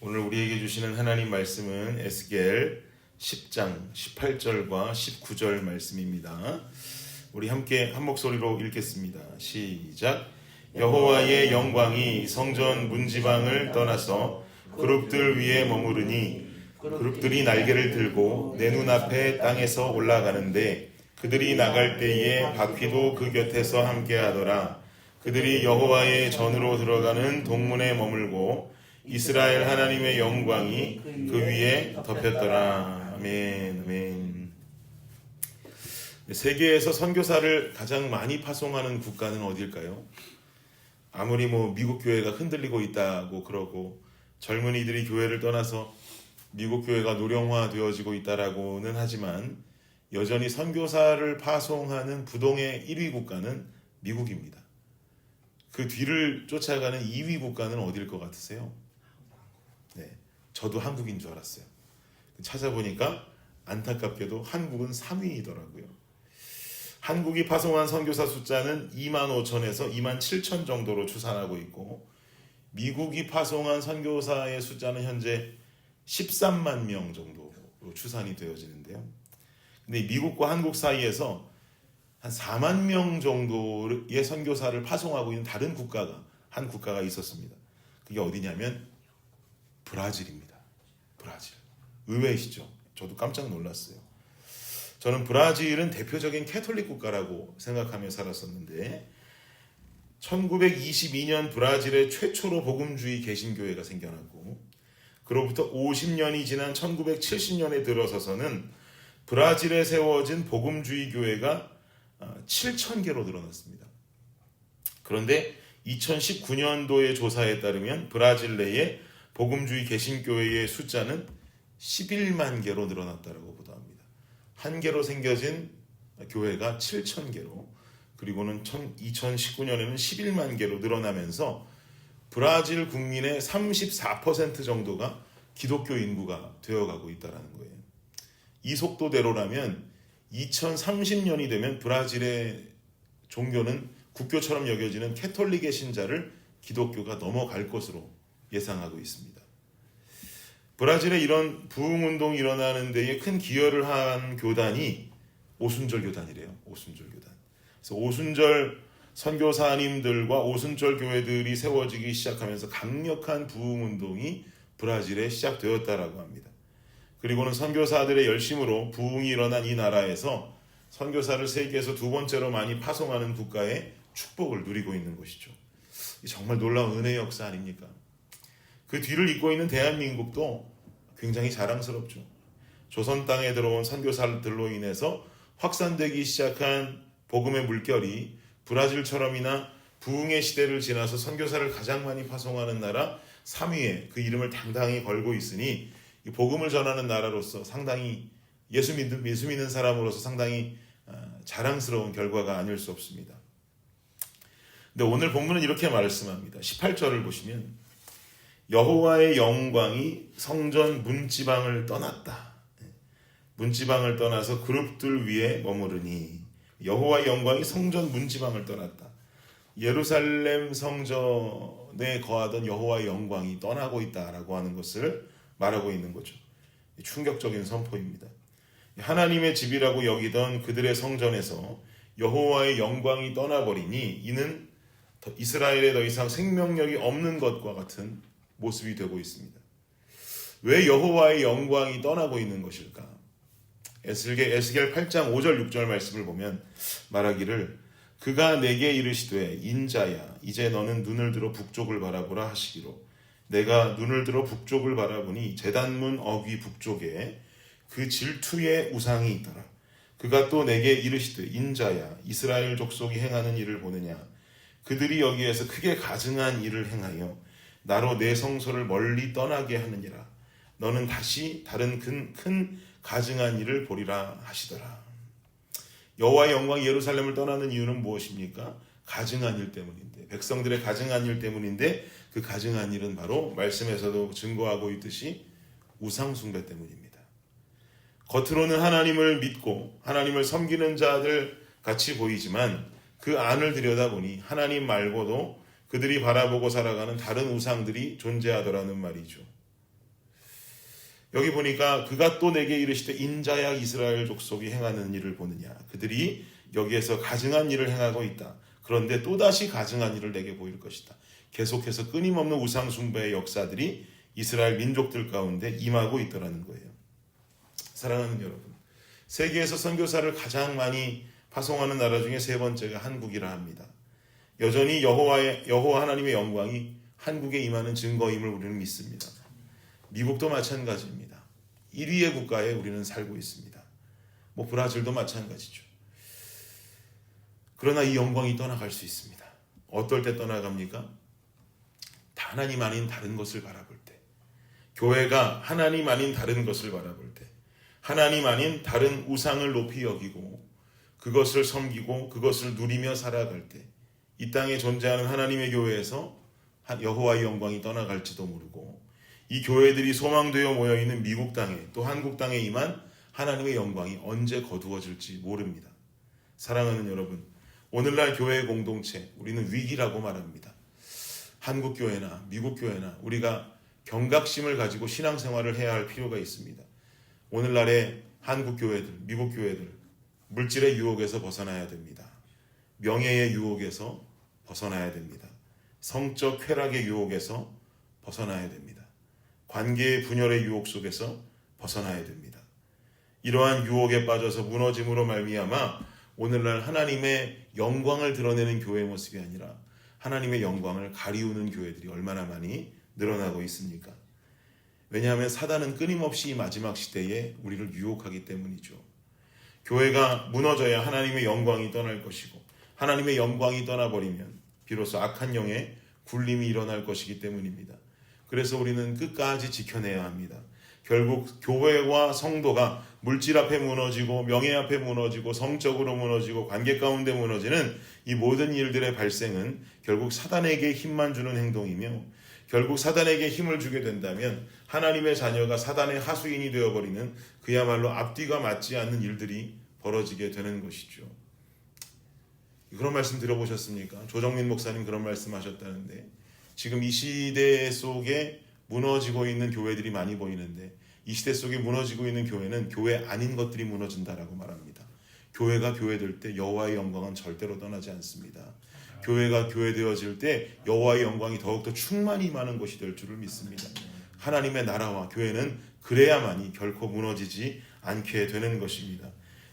오늘 우리에게 주시는 하나님 말씀은 에스겔 10장 18절과 19절 말씀입니다. 우리 함께 한 목소리로 읽겠습니다. 시작. 여호와의 영광이 성전 문지방을 떠나서 그룹들 위에 머무르니 그룹들이 날개를 들고 내 눈앞에 땅에서 올라가는데 그들이 나갈 때에 바퀴도 그 곁에서 함께하더라. 그들이 여호와의 전으로 들어가는 동문에 머물고 이스라엘 하나님의 영광이 그 위에 덮였더라. 아멘. 아멘. 세계에서 선교사를 가장 많이 파송하는 국가는 어딜까요? 아무리 미국 교회가 흔들리고 있다고 그러고 젊은이들이 교회를 떠나서 미국 교회가 노령화되어지고 있다라고는 하지만 여전히 선교사를 파송하는 부동의 1위 국가는 미국입니다. 그 뒤를 쫓아가는 2위 국가는 어딜 것 같으세요? 네, 저도 한국인 줄 알았어요. 찾아보니까 안타깝게도 한국은 3위이더라고요. 한국이 파송한 선교사 숫자는 25,000에서 27,000 정도로 추산하고 있고 미국이 파송한 선교사의 숫자는 현재 13만 명 정도로 추산이 되어지는데요. 근데 미국과 한국 사이에서 한 4만 명 정도의 선교사를 파송하고 있는 다른 한 국가가 있었습니다. 그게 어디냐면 브라질입니다. 브라질. 의외이시죠? 저도 깜짝 놀랐어요. 저는 브라질은 대표적인 캐톨릭 국가라고 생각하며 살았었는데 1922년 브라질에 최초로 복음주의 개신교회가 생겨났고 그로부터 50년이 지난 1970년에 들어서서는 브라질에 세워진 복음주의 교회가 7,000개로 늘어났습니다. 그런데 2019년도의 조사에 따르면 브라질 내에 복음주의 개신교회의 숫자는 11만 개로 늘어났다고 보도합니다. 한 개로 생겨진 교회가 7,000개로 그리고는 2019년에는 11만 개로 늘어나면서 브라질 국민의 34% 정도가 기독교 인구가 되어가고 있다는 거예요. 이 속도대로라면 2030년이 되면 브라질의 종교는 국교처럼 여겨지는 캐톨릭의 신자를 기독교가 넘어갈 것으로 예상하고 있습니다. 브라질에 이런 부흥운동이 일어나는 데에 큰 기여를 한 교단이 오순절 교단이래요. 오순절 교단. 그래서 오순절 선교사님들과 오순절 교회들이 세워지기 시작하면서 강력한 부흥운동이 브라질에 시작되었다라고 합니다. 그리고는 선교사들의 열심으로 부흥이 일어난 이 나라에서 선교사를 세계에서 두 번째로 많이 파송하는 국가의 축복을 누리고 있는 것이죠. 정말 놀라운 은혜의 역사 아닙니까? 그 뒤를 잇고 있는 대한민국도 굉장히 자랑스럽죠. 조선 땅에 들어온 선교사들로 인해서 확산되기 시작한 복음의 물결이 브라질처럼이나 부흥의 시대를 지나서 선교사를 가장 많이 파송하는 나라 3위에 그 이름을 당당히 걸고 있으니 복음을 전하는 나라로서 상당히 예수 믿는 사람으로서 상당히 자랑스러운 결과가 아닐 수 없습니다. 근데 오늘 본문은 이렇게 말씀합니다. 18절을 보시면 여호와의 영광이 성전 문지방을 떠났다. 문지방을 떠나서 그룹들 위에 머무르니 여호와의 영광이 성전 문지방을 떠났다. 예루살렘 성전에 거하던 여호와의 영광이 떠나고 있다라고 하는 것을 말하고 있는 거죠. 충격적인 선포입니다. 하나님의 집이라고 여기던 그들의 성전에서 여호와의 영광이 떠나버리니 이는 이스라엘에 더 이상 생명력이 없는 것과 같은 모습이 되고 있습니다. 왜 여호와의 영광이 떠나고 있는 것일까? 에스겔 8장 5절 6절 말씀을 보면 말하기를 그가 내게 이르시되 인자야 이제 너는 눈을 들어 북쪽을 바라보라 하시기로 내가 눈을 들어 북쪽을 바라보니 제단문 어귀 북쪽에 그 질투의 우상이 있더라. 그가 또 내게 이르시되 인자야 이스라엘 족속이 행하는 일을 보느냐 그들이 여기에서 크게 가증한 일을 행하여 나로 내 성소를 멀리 떠나게 하느니라. 너는 다시 다른 큰 가증한 일을 보리라 하시더라. 여호와의 영광이 예루살렘을 떠나는 이유는 무엇입니까? 가증한 일 때문인데 백성들의 가증한 일 때문인데 그 가증한 일은 바로 말씀에서도 증거하고 있듯이 우상 숭배 때문입니다. 겉으로는 하나님을 믿고 하나님을 섬기는 자들 같이 보이지만 그 안을 들여다보니 하나님 말고도 그들이 바라보고 살아가는 다른 우상들이 존재하더라는 말이죠. 여기 보니까 그가 또 내게 이르시되 인자야 이스라엘 족속이 행하는 일을 보느냐. 그들이 여기에서 가증한 일을 행하고 있다. 그런데 또다시 가증한 일을 내게 보일 것이다. 계속해서 끊임없는 우상 숭배의 역사들이 이스라엘 민족들 가운데 임하고 있더라는 거예요. 사랑하는 여러분, 세계에서 선교사를 가장 많이 파송하는 나라 중에 세 번째가 한국이라 합니다. 여전히 여호와 하나님의 영광이 한국에 임하는 증거임을 우리는 믿습니다. 미국도 마찬가지입니다. 1위의 국가에 우리는 살고 있습니다. 브라질도 마찬가지죠. 그러나 이 영광이 떠나갈 수 있습니다. 어떨 때 떠나갑니까? 하나님 아닌 다른 것을 바라볼 때, 교회가 하나님 아닌 다른 것을 바라볼 때, 하나님 아닌 다른 우상을 높이 여기고 그것을 섬기고 그것을 누리며 살아갈 때, 이 땅에 존재하는 하나님의 교회에서 여호와의 영광이 떠나갈지도 모르고, 이 교회들이 소망되어 모여있는 미국 땅에 또 한국 땅에 임한 하나님의 영광이 언제 거두어질지 모릅니다. 사랑하는 여러분, 오늘날 교회의 공동체, 우리는 위기라고 말합니다. 한국 교회나 미국 교회나 우리가 경각심을 가지고 신앙생활을 해야 할 필요가 있습니다. 오늘날의 한국 교회들, 미국 교회들, 물질의 유혹에서 벗어나야 됩니다. 명예의 유혹에서 벗어나야 됩니다. 성적 쾌락의 유혹에서 벗어나야 됩니다. 관계의 분열의 유혹 속에서 벗어나야 됩니다. 이러한 유혹에 빠져서 무너짐으로 말미암아 오늘날 하나님의 영광을 드러내는 교회의 모습이 아니라 하나님의 영광을 가리우는 교회들이 얼마나 많이 늘어나고 있습니까? 왜냐하면 사단은 끊임없이 이 마지막 시대에 우리를 유혹하기 때문이죠. 교회가 무너져야 하나님의 영광이 떠날 것이고, 하나님의 영광이 떠나버리면 비로소 악한 영의 굴림이 일어날 것이기 때문입니다. 그래서 우리는 끝까지 지켜내야 합니다. 결국 교회와 성도가 물질 앞에 무너지고 명예 앞에 무너지고 성적으로 무너지고 관계 가운데 무너지는 이 모든 일들의 발생은 결국 사단에게 힘만 주는 행동이며, 결국 사단에게 힘을 주게 된다면 하나님의 자녀가 사단의 하수인이 되어버리는 그야말로 앞뒤가 맞지 않는 일들이 벌어지게 되는 것이죠. 그런 말씀 들어보셨습니까? 조정민 목사님 그런 말씀 하셨다는데, 지금 이 시대 속에 무너지고 있는 교회들이 많이 보이는데, 이 시대 속에 무너지고 있는 교회는 교회 아닌 것들이 무너진다라고 말합니다. 교회가 교회될 때 여호와의 영광은 절대로 떠나지 않습니다. 교회가 교회되어질 때 여호와의 영광이 더욱더 충만히 임하는 것이 될 줄을 믿습니다. 하나님의 나라와 교회는 그래야만이 결코 무너지지 않게 되는 것입니다.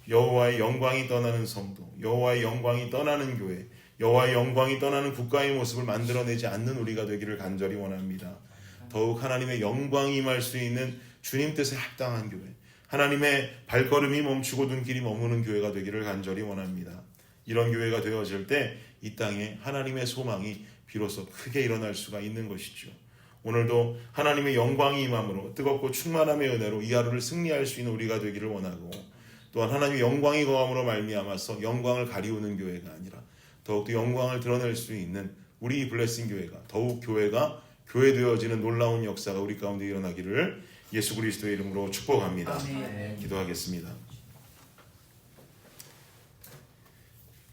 여호와의 영광이 떠나는 성도, 여호와의 영광이 떠나는 교회, 여호와의 영광이 떠나는 국가의 모습을 만들어내지 않는 우리가 되기를 간절히 원합니다. 더욱 하나님의 영광이 임할 수 있는 주님 뜻에 합당한 교회, 하나님의 발걸음이 멈추고 눈길이 머무는 교회가 되기를 간절히 원합니다. 이런 교회가 되어질 때 이 땅에 하나님의 소망이 비로소 크게 일어날 수가 있는 것이죠. 오늘도 하나님의 영광이 임함으로 뜨겁고 충만함의 은혜로 이 하루를 승리할 수 있는 우리가 되기를 원하고, 또한 하나님의 영광이 거함으로 말미암아서 영광을 가리우는 교회가 아니라 더욱더 영광을 드러낼 수 있는 우리 블레싱 교회가, 더욱 교회가 교회되어지는 놀라운 역사가 우리 가운데 일어나기를 예수 그리스도의 이름으로 축복합니다. 아멘. 기도하겠습니다.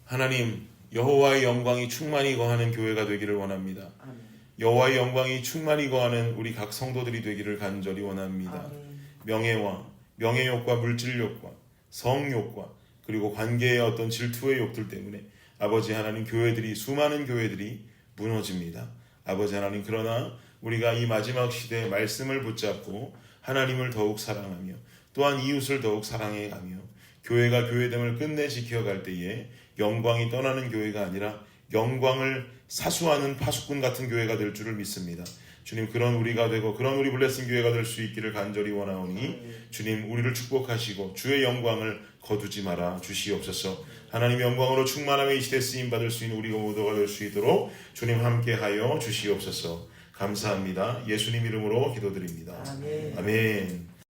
하나님, 여호와의 영광이 충만히 거하는 교회가 되기를 원합니다. 아멘. 여호와의 영광이 충만히 거하는 우리 각 성도들이 되기를 간절히 원합니다. 아멘. 명예와 명예욕과 물질욕과 성욕과 그리고 관계의 어떤 질투의 욕들 때문에 아버지 하나님, 교회들이, 수많은 교회들이 무너집니다. 아버지 하나님, 그러나 우리가 이 마지막 시대에 말씀을 붙잡고 하나님을 더욱 사랑하며 또한 이웃을 더욱 사랑해가며 교회가 교회됨을 끝내 지켜갈 때에 영광이 떠나는 교회가 아니라 영광을 사수하는 파수꾼 같은 교회가 될 줄을 믿습니다. 주님, 그런 우리가 되고 그런 우리 블레싱 교회가 될 수 있기를 간절히 원하오니 주님, 우리를 축복하시고 주의 영광을 거두지 말아 주시옵소서. 하나님의 영광으로 충만함의 이 시대 쓰임 받을 수 있는 우리가 모두가 될 수 있도록 주님 함께하여 주시옵소서. 감사합니다. 예수님 이름으로 기도드립니다. 아멘. 아멘.